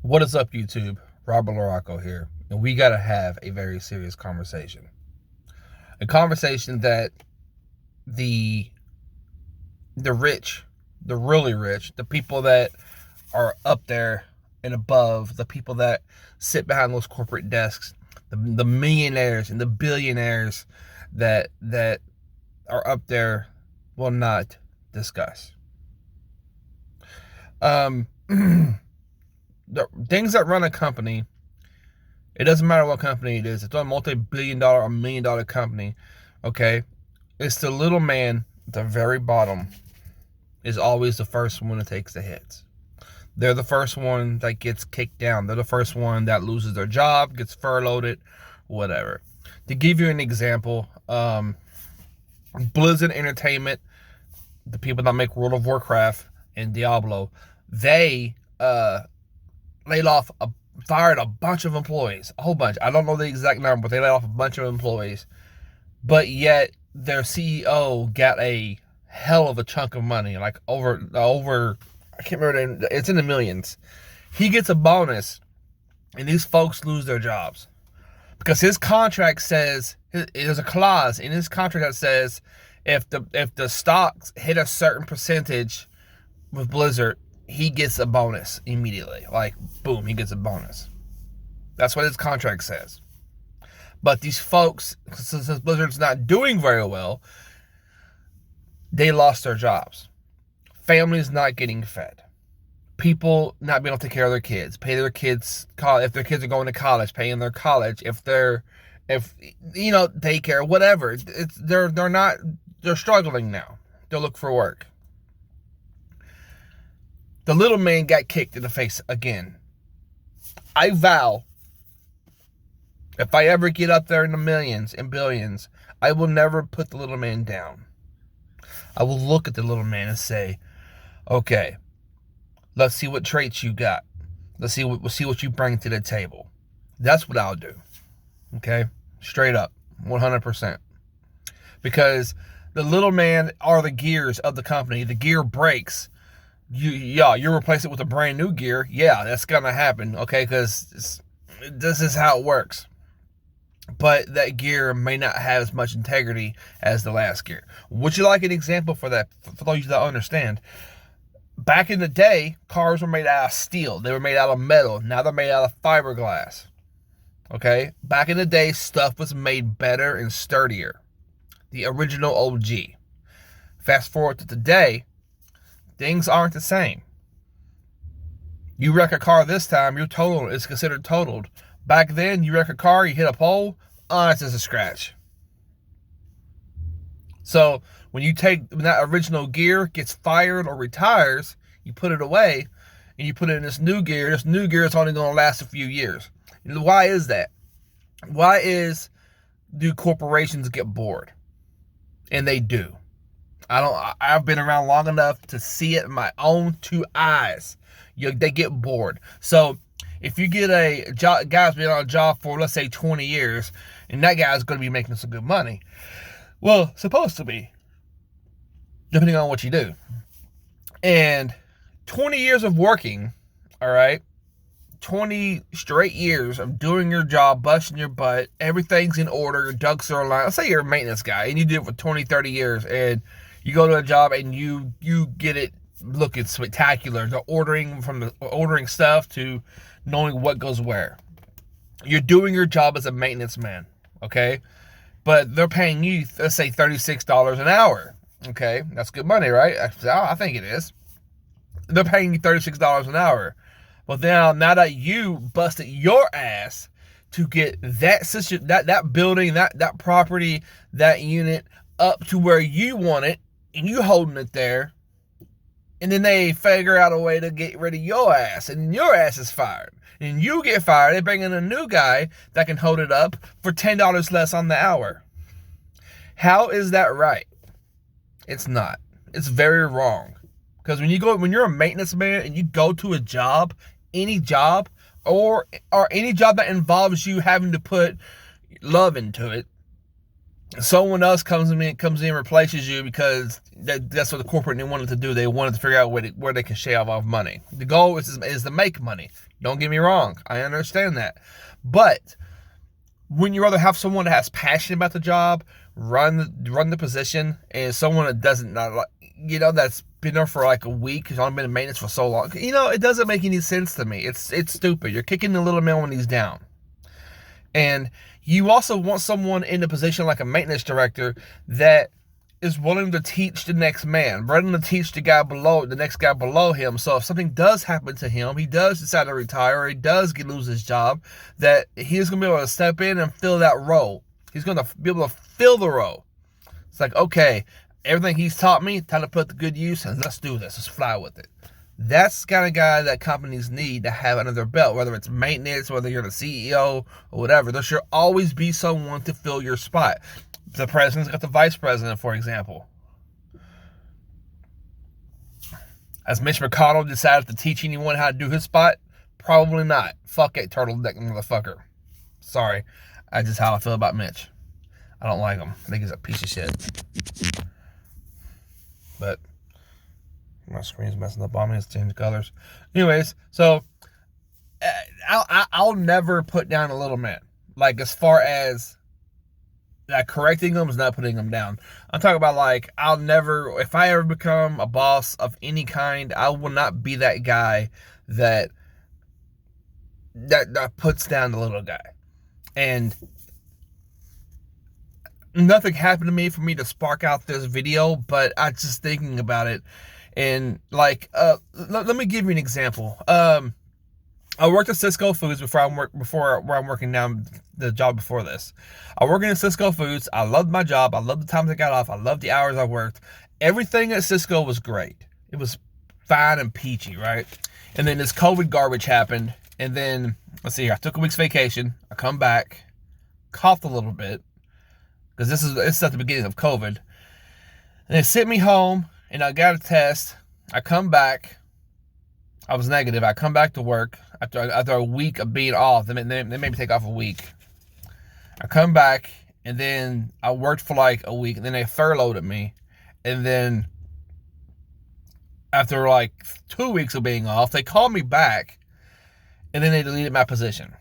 What is up, YouTube? Robert LaRocco here, and we got to have a very serious conversation. A conversation that the rich, the really rich, the people that are up there and above, the people that sit behind those corporate desks, the millionaires and the billionaires that are up there will not discuss. The things that run a company, it doesn't matter what company it is. It's a multi-billion-dollar or million-dollar company, okay? It's the little man at the very bottom is always the first one that takes the hits. They're the first one that gets kicked down. They're the first one that loses their job, gets furloughed, whatever. To give you an example, Blizzard Entertainment, the people that make World of Warcraft and Diablo, they fired a bunch of employees, a whole bunch. I don't know the exact number, but they laid off a bunch of employees. But yet their CEO got a hell of a chunk of money, like over I can't remember, it's in the millions. He gets a bonus, and these folks lose their jobs because his contract says, there's a clause in his contract that says if the stocks hit a certain percentage with Blizzard, he gets a bonus immediately. Like, boom, he gets a bonus. That's what his contract says. But these folks, since Blizzard's not doing very well, they lost their jobs. Families not getting fed. People not being able to take care of their kids, pay their kids college, if their kids are going to college, paying their college, if daycare, whatever. They're struggling now. They'll look for work. The little man got kicked in the face again. I vow, if I ever get up there in the millions and billions, I will never put the little man down. I will look at the little man and say, okay, let's see what traits you got. Let's see what you bring to the table. That's what I'll do. Okay? Straight up. 100%. Because the little man are the gears of the company. The gear breaks. You replace it with a brand new gear. Yeah, that's gonna happen, okay? Because this is how it works. But that gear may not have as much integrity as the last gear. Would you like an example for that? For those of you that understand, back in the day, cars were made out of steel. They were made out of metal. Now they're made out of fiberglass. Okay? Back in the day, stuff was made better and sturdier. The original OG. Fast forward to today, things aren't the same. You wreck a car this time, you're totaled. It's considered totaled. Back then, you wreck a car, you hit a pole, it's just a scratch. So when that original gear gets fired or retires, you put it away and you put it in this new gear. This new gear is only going to last a few years. And why is that? Do corporations get bored? And they do. I've been around long enough to see it in my own two eyes. They get bored. So if you get a guy's been on a job for, let's say, 20 years, and that guy's going to be making some good money. Well, supposed to be, depending on what you do. And 20 years of working, all right, 20 straight years of doing your job, busting your butt, everything's in order, your ducks are aligned. Let's say you're a maintenance guy, and you did it for 20, 30 years, and you go to a job and you get it looking spectacular. The ordering stuff to knowing what goes where. You're doing your job as a maintenance man, okay? But they're paying you, let's say, $36 an hour, okay? That's good money, right? I think it is. They're paying you $36 an hour. But now that you busted your ass to get that building, that property, that unit up to where you want it, and you holding it there, and then they figure out a way to get rid of your ass, and your ass is fired. And you get fired, they bring in a new guy that can hold it up for $10 less on the hour. How is that right? It's not. It's very wrong. Because when you're a maintenance man and you go to a job, any job, or any job that involves you having to put love into it, someone else comes in and replaces you because that's what the corporate wanted to do. They wanted to figure out where they can shave off money. The goal is to make money. Don't get me wrong. I understand that. But when you rather have someone that has passion about the job, run the position, and someone that doesn't, not like, that's been there for like a week, has only been in maintenance for so long, it doesn't make any sense to me. It's stupid. You're kicking the little man when he's down. And you also want someone in a position like a maintenance director that is willing to teach the next man, willing to teach the next guy below him. So if something does happen to him, he does decide to retire, or he does lose his job, that he's going to be able to step in and fill that role. He's going to be able to fill the role. It's like, okay, everything he's taught me, time to put to good use, and let's do this. Let's fly with it. That's the kind of guy that companies need to have under their belt, whether it's maintenance, whether you're the CEO or whatever. There should always be someone to fill your spot. The president's got the vice president, for example. Has Mitch McConnell decided to teach anyone how to do his spot? Probably not. Fuck it, turtleneck motherfucker. Sorry. That's just how I feel about Mitch. I don't like him. I think he's a piece of shit. But my screen's messing up on me. Let's change the colors. Anyways, so I'll never put down a little man. Like, as far as correcting them is not putting them down. I'm talking about, like, I'll never, if I ever become a boss of any kind, I will not be that guy that puts down the little guy. And nothing happened to me for me to spark out this video, but I just thinking about it. And like, let me give you an example. I worked at Sysco Foods before where I'm working now, the job before this. I worked in Sysco Foods. I loved my job. I loved the times I got off. I loved the hours I worked. Everything at Sysco was great. It was fine and peachy, right? And then this COVID garbage happened. And then, let's see here, I took a week's vacation. I come back, coughed a little bit, because this is at the beginning of COVID. And they sent me home, and I got a test. I come back. I was negative. I come back to work after a week of being off. They made me take off a week. I come back, and then I worked for like a week, and then they furloughed me. And then after like 2 weeks of being off, they called me back, and then they deleted my position.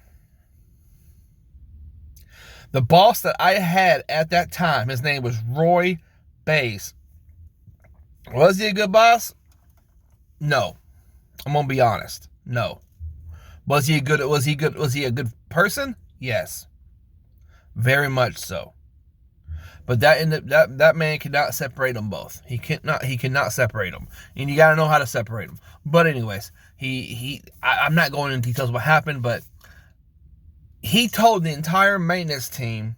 The boss that I had at that time, his name was Roy Bays. Was he a good boss? No. I'm gonna be honest. No. Was he a good person? Yes. Very much so. But that man cannot separate them both. He cannot separate them. And you gotta know how to separate them. But anyways, I'm not going into details what happened, but he told the entire maintenance team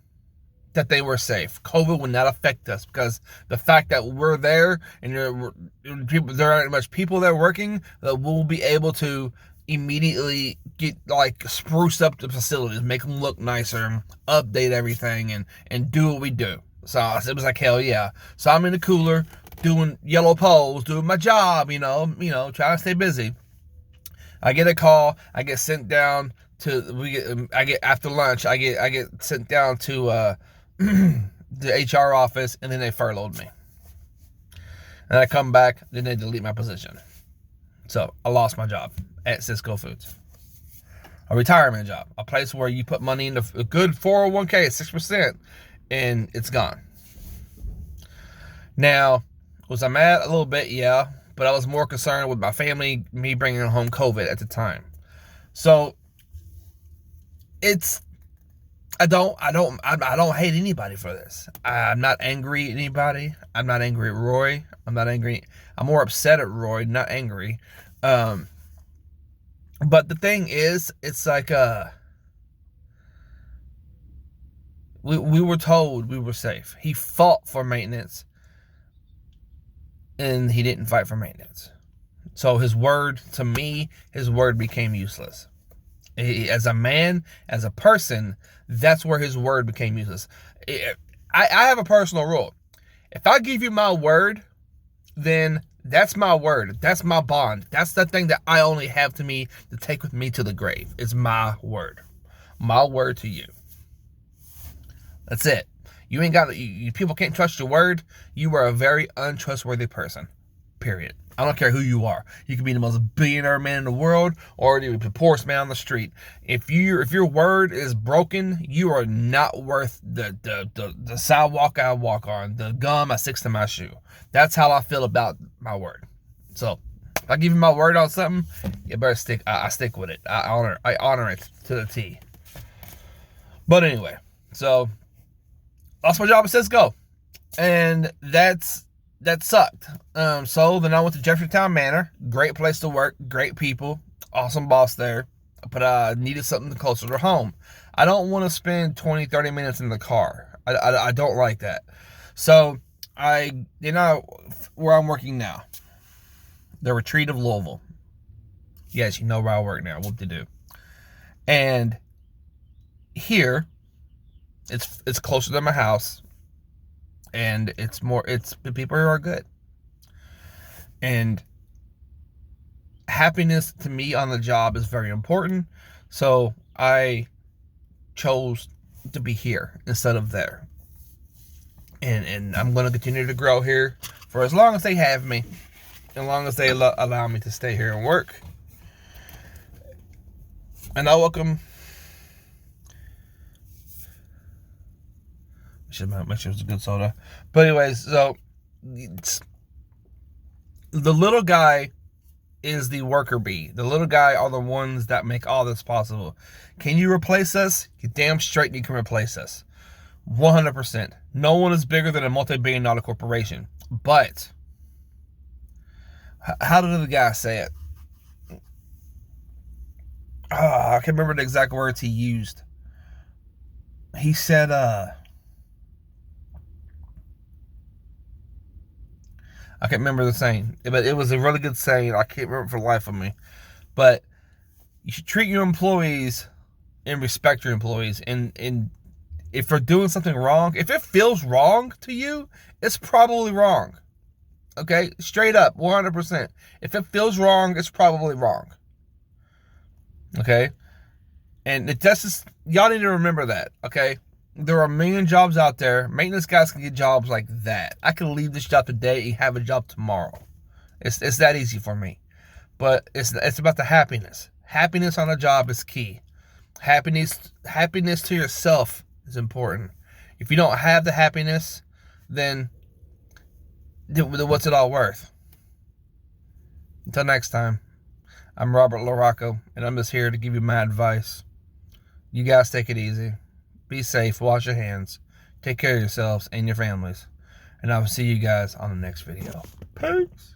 that they were safe. COVID would not affect us because the fact that we're there and there aren't much people there working, that we'll be able to immediately get, like, spruce up the facilities, make them look nicer, update everything, and do what we do. So it was like, hell yeah. So I'm in the cooler doing yellow poles, doing my job, trying to stay busy. I get a call. I get sent down after lunch. I get sent down to the HR office, and then they furloughed me. And I come back, then they delete my position. So I lost my job at Sysco Foods. A retirement job, a place where you put money in a good 401k at 6%, and it's gone. Now, was I mad? A little bit, yeah, but I was more concerned with my family, me bringing home COVID at the time. So I don't hate anybody for this. I'm not angry at anybody. I'm not angry at Roy. I'm not angry. I'm more upset at Roy, not angry. But the thing is, it's like, we were told we were safe. He fought for maintenance, and he didn't fight for maintenance. So his word, to me, became useless. As a man, as a person, that's where his word became useless. I have a personal rule. If I give you my word, then that's my word. That's my bond. That's the thing that I only have to take with me to the grave. It's my word. My word to you. That's it. You ain't got people can't trust your word. You are a very untrustworthy person. Period. I don't care who you are. You can be the most billionaire man in the world, or the poorest man on the street. If your word is broken, you are not worth the sidewalk I walk on, the gum I sticks to my shoe. That's how I feel about my word. So if I give you my word on something, you better stick. I stick with it. I honor it to the T. But anyway, so lost my job at Cisco, and that sucked. So then I went to Jeffersontown Manor. Great place to work, great people, awesome boss there. But I needed something closer to home. I don't want to spend 20-30 minutes in the car. I don't like that. So where I'm working now, the Retreat of Louisville. Yes, you know where I work now. What to do? And here, it's closer to my house, and the people here are good. And happiness to me on the job is very important, so I chose to be here instead of there. And I'm going to continue to grow here for as long as they have me, as long as they allow me to stay here and work. And I welcome. Make sure it's a good soda. But anyways, so the little guy is the worker bee. The little guy are the ones that make all this possible. Can you replace us? You damn straight you can replace us. 100%. No one is bigger than a multi-billion-dollar corporation. But how did the guy say it? I can't remember the exact words he used. He said, I can't remember the saying, but it was a really good saying. I can't remember for the life of me. But you should treat your employees and respect your employees. And if they're doing something wrong, if it feels wrong to you, it's probably wrong. Okay? Straight up, 100%. If it feels wrong, it's probably wrong. Okay? And that's just, y'all need to remember that. Okay? There are a million jobs out there. Maintenance guys can get jobs like that. I can leave this job today and have a job tomorrow. It's that easy for me. But it's about the happiness. Happiness on a job is key. Happiness to yourself is important. If you don't have the happiness, then what's it all worth? Until next time, I'm Robert LaRocco, and I'm just here to give you my advice. You guys take it easy. Be safe, wash your hands, take care of yourselves and your families, and I will see you guys on the next video. Peace.